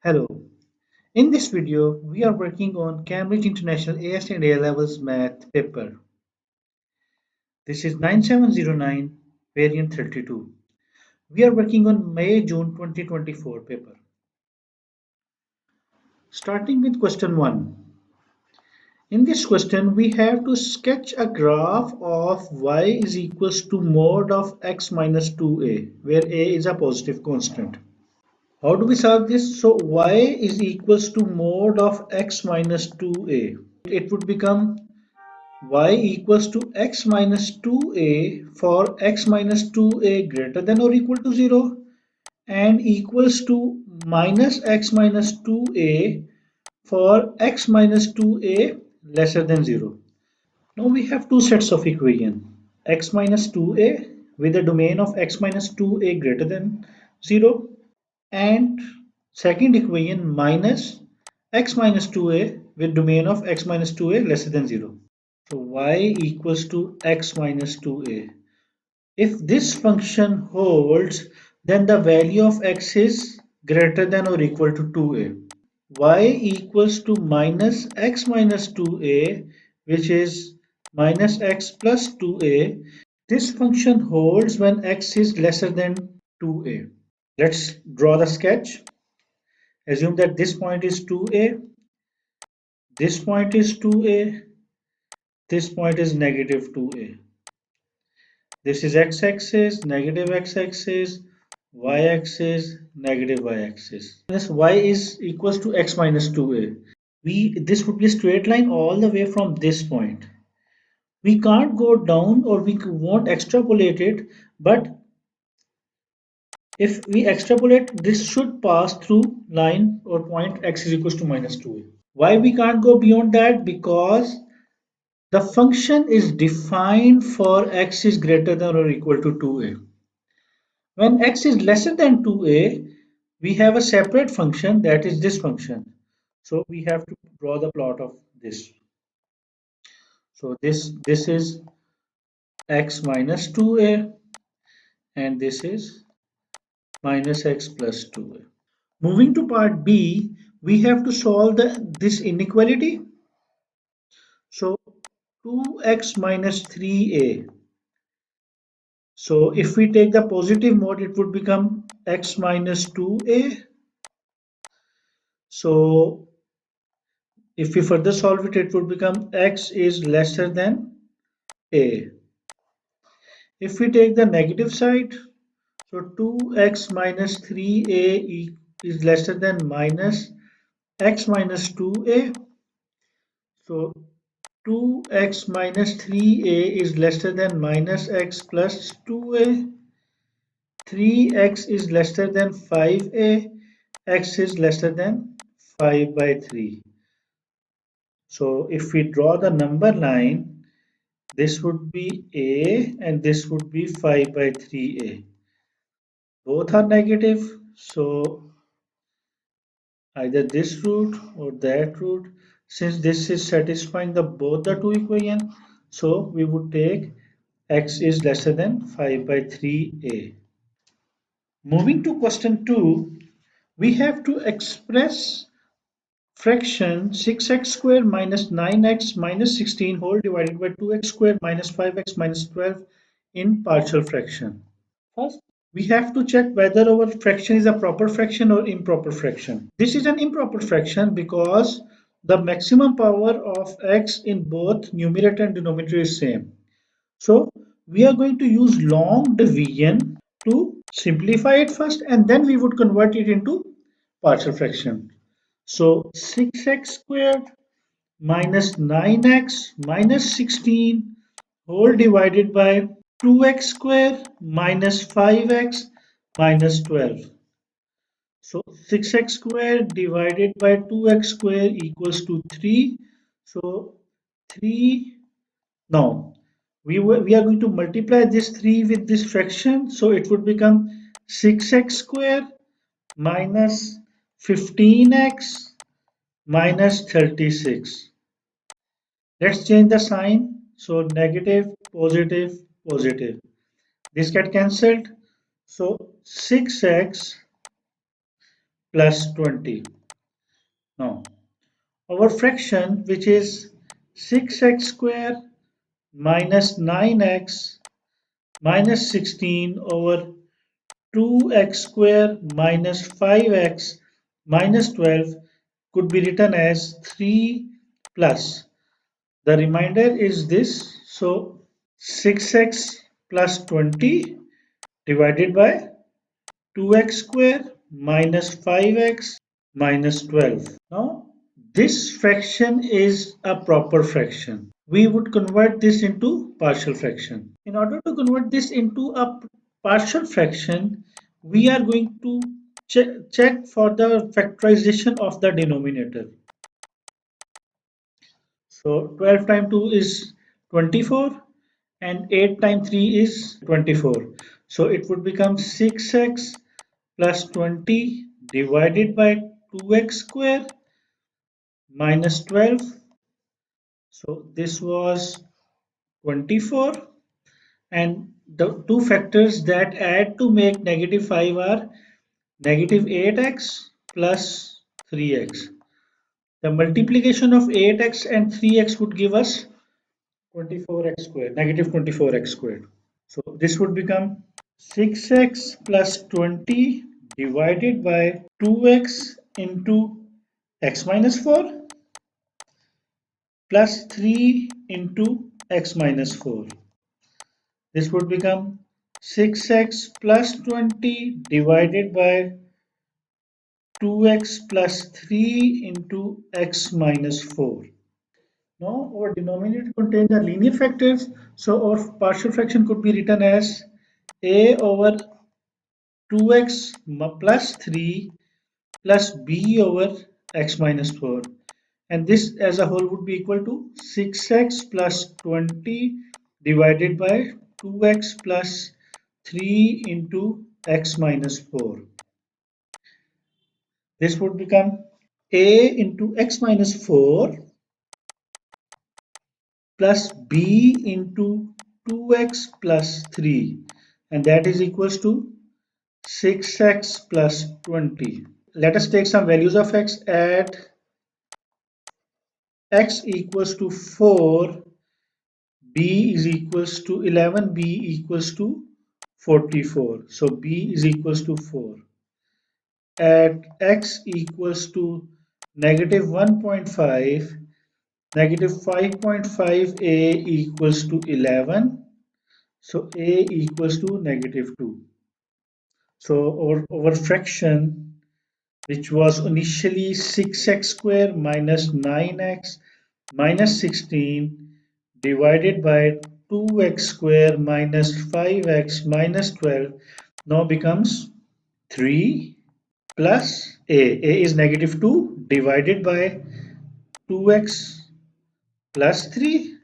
Hello. In this video, we are working on Cambridge International AS and A Levels Math paper. This is 9709 variant 32. We are working on May-June 2024 paper. Starting with question 1. In this question, we have to sketch a graph of y is equals to mod of x minus 2a, where a is a positive constant. How do we solve this? So y is equals to mod of x minus 2a. It would become y equals to x minus 2a for x minus 2a greater than or equal to 0 and equals to minus x minus 2a for x minus 2a lesser than 0. Now we have two sets of equation, x minus 2a with a domain of x minus 2a greater than 0 and second equation minus x minus 2a with domain of x minus 2a lesser than 0. So y equals to x minus 2a. If this function holds, then the value of x is greater than or equal to 2a. Y equals to minus x minus 2a, which is minus x plus 2a. This function holds when x is lesser than 2a. Let's draw the sketch. Assume that this point is 2a, this point is 2a, this point is negative 2a. This is x-axis, negative x-axis, y-axis, negative y-axis. This y is equals to x minus 2a. This would be a straight line all the way from this point. We can't go down or we won't extrapolate it, but if we extrapolate, this should pass through line or point x is equals to minus 2a. Why we can't go beyond that? Because the function is defined for x is greater than or equal to 2a. When x is lesser than 2a, we have a separate function, that is this function. So we have to draw the plot of this. So this is x minus 2a and this is minus x plus 2a. Moving to part B, we have to solve this inequality. So 2x minus 3a. So if we take the positive mode, it would become x minus 2a. So if we further solve it, it would become x is lesser than a. If we take the negative side, so 2x minus 3a is lesser than minus x minus 2a. So 2x minus 3a is lesser than minus x plus 2a. 3x is lesser than 5a. X is lesser than 5 by 3. So if we draw the number line, this would be a and this would be 5 by 3a. Both are negative, so either this root or that root. Since this is satisfying both the two equations, so we would take x is lesser than 5 by 3a. Moving to question 2, we have to express fraction 6x squared minus 9x minus 16 whole divided by 2x squared minus 5x minus 12 in partial fraction. First, we have to check whether our fraction is a proper fraction or improper fraction. This is an improper fraction because the maximum power of x in both numerator and denominator is same. So we are going to use long division to simplify it first and then we would convert it into partial fraction. So 6x squared minus 9x minus 16 whole divided by 2x square minus 5x minus 12. So 6x square divided by 2x square equals to 3. So 3. Now we are going to multiply this 3 with this fraction. So it would become 6x square minus 15x minus 36. Let's change the sign. So negative, positive, positive. This get cancelled. So 6x plus 20. Now, our fraction, which is 6x square minus 9x minus 16 over 2x square minus 5x minus 12, could be written as 3 plus. The remainder is this. So 6x plus 20 divided by 2x square minus 5x minus 12. Now, this fraction is a proper fraction. We would convert this into partial fraction. In order to convert this into a partial fraction, we are going to check for the factorization of the denominator. So 12 times 2 is 24 and 8 times 3 is 24. So it would become 6x plus 20 divided by 2x square minus 12. So this was 24, and the two factors that add to make negative 5 are negative 8x plus 3x. The multiplication of 8x and 3x would give us 24x squared, negative 24x squared. So this would become 6x plus 20 divided by 2x into x minus 4 plus 3 into x minus 4. This would become 6x plus 20 divided by 2x plus 3 into x minus 4. Now our denominator contains the linear factors, so our partial fraction could be written as a over 2x plus 3 plus b over x minus 4, and this as a whole would be equal to 6x plus 20 divided by 2x plus 3 into x minus 4. This would become a into x minus 4 plus b into 2x plus 3, and that is equals to 6x plus 20. Let us take some values of x. At x equals to 4, b is equals to 11, b equals to 44. So b is equals to 4. At x equals to negative 1.5, negative 5.5a equals to 11. So a equals to negative 2. So our fraction, which was initially 6x square minus 9x minus 16 divided by 2x square minus 5x minus 12, now becomes 3 plus a. A is negative 2 divided by 2x plus 3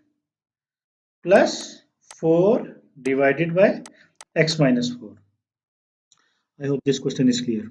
plus 4 divided by x minus 4. I hope this question is clear.